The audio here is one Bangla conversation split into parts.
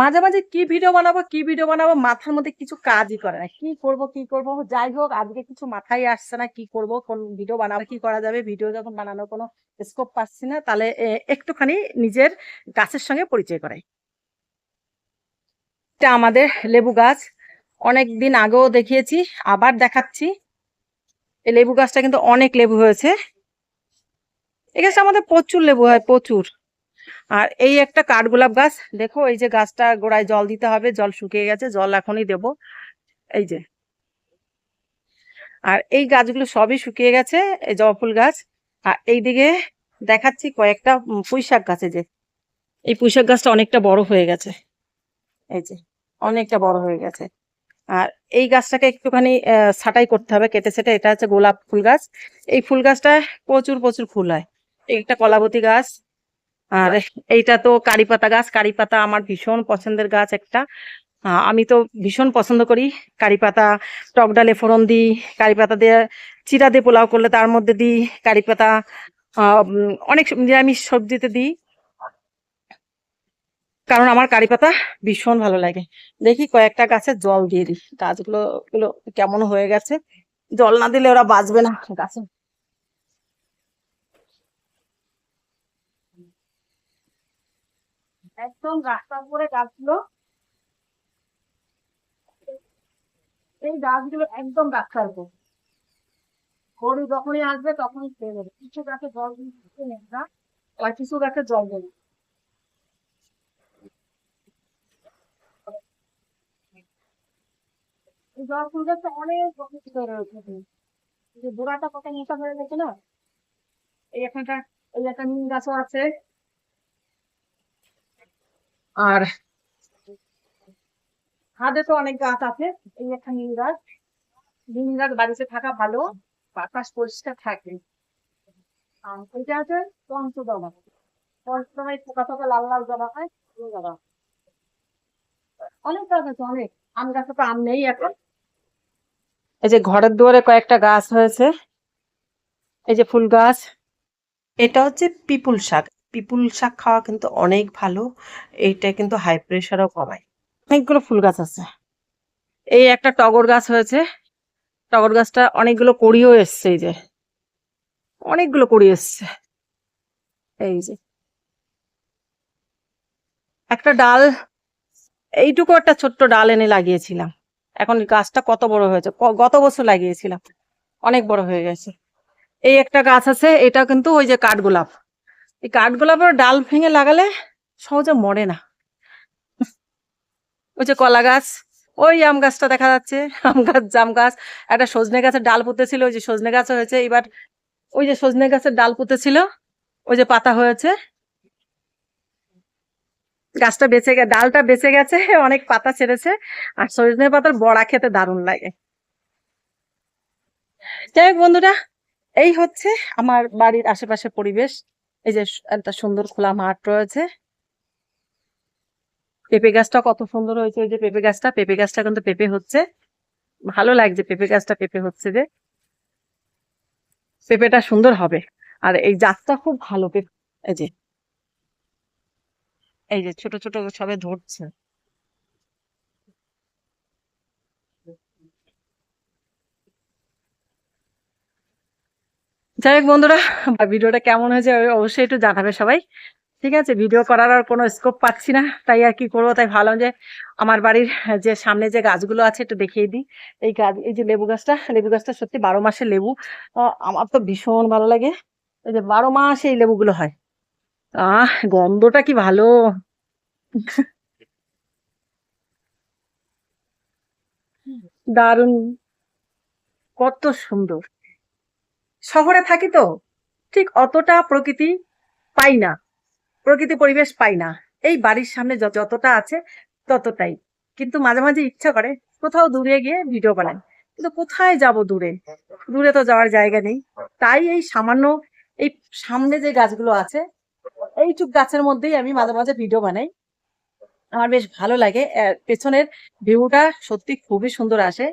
মাঝে মাঝে কি ভিডিও বানাবো কি ভিডিও বানাবো মাথার মধ্যে কিছু কাজই করে না, কি করব কি করব। যাই হোক, আজকে কিছু মাথায় আসছে না, কি করব, কোন ভিডিও বানাবো, কি করা যাবে। ভিডিও যখন বানানোর কোনো স্কোপ পাচ্ছি না, তাহলে একটুখানি নিজের গাছের সঙ্গে পরিচয় করাই। এটা আমাদের লেবু গাছ, অনেক দিন আগেও দেখিয়েছি, আবার দেখাচ্ছি। এই লেবু গাছটা কিন্তু অনেক লেবু হয়েছে। এই গাছটা আমাদের প্রচুর লেবু হয়, প্রচুর। আর এই একটা কাঠগোলাপ গাছ, দেখো এই যে গাছটা গোড়ায় জল দিতে হবে, জল শুকিয়ে গেছে, জল এখনই দেব। এই যে, আর এই গাছগুলো সবই শুকিয়ে গেছে, এই জবা ফুল গাছ। আর এইদিকে দেখাচ্ছি কয়েকটা পুঁইশাক গাছ। এই যে এই পুঁইশাক গাছটা অনেকটা বড় হয়ে গেছে, এই যে অনেকটা বড় হয়ে গেছে। আর এই গাছটাকে একটুখানি ছাঁটাই করতে হবে, কেটে সেটে। এটা হচ্ছে গোলাপ ফুল গাছ, এই ফুল গাছটায় প্রচুর প্রচুর ফুল হয়। একটা কলাবতী গাছ। আর এইটা তো কারি পাতা গাছ, কারি পাতা আমার ভীষণ পছন্দের গাছ একটা। আমি তো ভীষণ পছন্দ করি কারি পাতা। টক ডালে ফোড়ন দিই, কারি পাতা দিয়ে চিরা দিয়ে পোলাও করলে তার মধ্যে দিই কারি পাতা। অনেক নিরামিষ সবজিতে দিই, কারণ আমার কারি পাতা ভীষণ ভালো লাগে। দেখি কয়েকটা গাছে জল দিয়ে দিই, গাছগুলো গুলো কেমন হয়ে গেছে। জল না দিলে ওরা বাঁচবে না গাছে। একদম রাস্তার উপরে গাছগুলো, এই গাছগুলো একদম রাস্তার উপর। গরু যখনই আসবে তখনই খেয়ে নেবে। কিছু গাছে জল দিতে নেই না, আর কিছু গাছে জল দেবে। এই জবা ফুল গাছটা অনেক বছর ধরে রয়েছে। এই যে গোড়াটা কত মোটা হয়ে গেছে না। এই এখানটা, এই একটা নিম গাছও আছে। আর ছাদে তো অনেক গাছ আছে। এই একটা নিম গাছ, নিম গাছ বাড়িতে থাকা ভালো, বাতাস পরিষ্কার থাকে। আর এটা আছে পঞ্চদবা, পঞ্চদমায় পোকা টোকা লাল লাল জবা হয়, ওই জবা। অনেক গাছ আছে, অনেক। আম গাছে তো আম নেই এখন। এই যে ঘরের দুয়ারে কয়েকটা গাছ হয়েছে, এই যে ফুল গাছ। এটা হচ্ছে পিপুল শাক। পিপুল শাক খাওয়া কিন্তু অনেক ভালো, এইটা কিন্তু হাই প্রেশারও কমায়। অনেকগুলো ফুল গাছ আছে। এই একটা টগর গাছ হয়েছে, টগর গাছটা অনেকগুলো কড়িও এসছে। এই যে অনেকগুলো কড়ি এসছে। এই যে একটা ডাল, এইটুকু একটা ছোট্ট ডাল এনে লাগিয়েছিলাম। এখন গাছটা কত বড় হয়েছে, গত বছর লাগিয়েছিলাম, অনেক বড় হয়ে গেছে। এই একটা গাছ আছে, এটা কিন্তু ওই যে কাঠগোলাপ। এই কাঠগোলাপের ডাল ভেঙে লাগালে সহজে মরে না। ওই যে কলা গাছ, ওই আম গাছটা দেখা যাচ্ছে, আম গাছ, জাম গাছ। একটা সজনে গাছের ডাল পুঁতেছিল, ওই যে সজনে গাছ হয়েছে এবার। ওই যে সজনে গাছের ডাল পুঁতেছিল, ওই যে পাতা হয়েছে। গাছটা বেঁচে গেছে, ডালটা বেঁচে গেছে, অনেক পাতা ছেড়েছে। আর সজনে পাতার বড়া খেতে দারুণ লাগে। যাই হোক বন্ধুরা, এই হচ্ছে আমার বাড়ির আশেপাশে পরিবেশ। এই যে একটা সুন্দর খোলা মাঠ রয়েছে। পেঁপে গাছটা কত সুন্দর হয়েছে, ওই যে পেঁপে গাছটা, পেঁপে গাছটা কিন্তু পেঁপে হচ্ছে। ভালো লাগছে পেঁপে গাছটা পেঁপে হচ্ছে যে, পেঁপেটা সুন্দর হবে। আর এই জাতটা খুব ভালো পেঁপে। এই যে, এই যে ছোট ছোট সবে ধরছে। যাই হোক বন্ধুরা, ভিডিওটা কেমন হয়েছে অবশ্যই একটু জানাবে সবাই। ঠিক আছে, ভিডিও করার আর কোনো স্কোপ পাচ্ছি না, তাই আর কি করবো। তাই ভাবলাম যে আমার বাড়ির যে সামনে যে গাছগুলো আছে একটু দেখিয়ে দিই। এই গাছ, এই যে লেবু গাছটা, লেবু গাছটা সত্যি 12 মাসে লেবু। আমার তো ভীষণ ভালো লাগে। এই যে 12 মাসে এই লেবুগুলো হয়। গন্ধটা কি ভালো। দারুণ, কত সুন্দর। শহরে থাকি তো, ঠিক অতটা প্রকৃতি পাই না, প্রকৃতি পরিবেশ পাই না। এই বাড়ির সামনে যতটা আছে ততটাই। কিন্তু মাঝে মাঝে ইচ্ছা করে কোথাও দূরে গিয়ে ভিডিও বানাই, কিন্তু কোথায় যাব দূরে, দূরে তো যাওয়ার জায়গা নেই। তাই এই সামান্য, এই সামনে যে গাছগুলো আছে, এইটুক গাছের মধ্যেই আমি মাঝে মাঝে ভিডিও বানাই। আমার বেশ ভালো লাগে। পেছনের ভিউটা সত্যি খুবই সুন্দর আসে।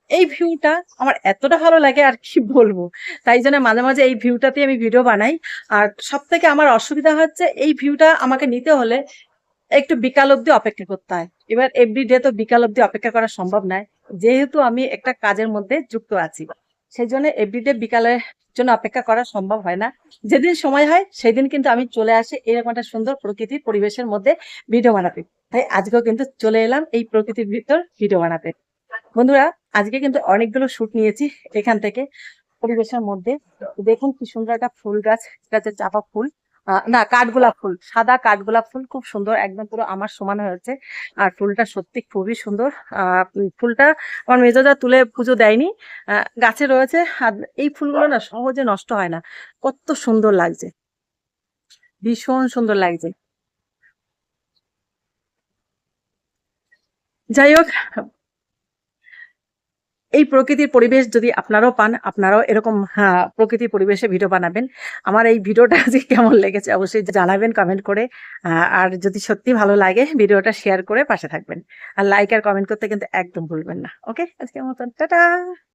এই ভিউটা আমার এতটা ভালো লাগে আর কি বলবো। তাই জন্য মাঝে মাঝে এই ভিউটাতে আমি ভিডিও বানাই। আর সব থেকে আমার অসুবিধা হচ্ছে, এই ভিউটা আমাকে নিতে হলে একটু বিকাল অবধি অপেক্ষা করতে হয়। এবার এভরিডে তো বিকাল অবধি অপেক্ষা করা সম্ভব নয়। যেহেতু আমি একটা কাজের মধ্যে যুক্ত আছি। সেজন্য এভরিডে বিকালের জন্য অপেক্ষা করা সম্ভব হয় না। যেদিন সময় হয় সেদিন কিন্তু আমি চলে আসি এরকম একটা সুন্দর প্রকৃতির পরিবেশের মধ্যে ভিডিও বানাতে। তাই আজকেও কিন্তু চলে এলাম এই প্রকৃতির ভিতর ভিডিও বানাতে। বন্ধুরা, আজকে কিন্তু অনেকগুলো শুট নিয়েছি এখান থেকে পরিবেশের মধ্যে। দেখুন কি সুন্দর একটা ফুল গাছ, এটা হচ্ছে চাপা ফুল, না কাঠগোলাপ ফুল, সাদা কাঠগোলাপ ফুল, খুব সুন্দর, একদম পুরো আমার সমান হয়েছে। আর ফুলটা সত্যি খুবই সুন্দর। ফুলটা আমার মেজদা তুলে পুজো দেয়নি, গাছে রয়েছে। আর এই ফুলগুলো না সহজে নষ্ট হয় না, কত সুন্দর লাগছে, ভীষণ সুন্দর লাগছে। যাই হোক, এই প্রকৃতির পরিবেশ যদি আপনারাও পান, আপনারাও এরকম প্রকৃতির পরিবেশে ভিডিও বানাবেন। আমার এই ভিডিওটা আজকে কেমন লেগেছে অবশ্যই জানাবেন কমেন্ট করে। আর যদি সত্যি ভালো লাগে ভিডিওটা শেয়ার করে পাশে থাকবেন। আর লাইক আর কমেন্ট করতে কিন্তু একদম ভুলবেন না। ওকে, আজকের মতন টাটা।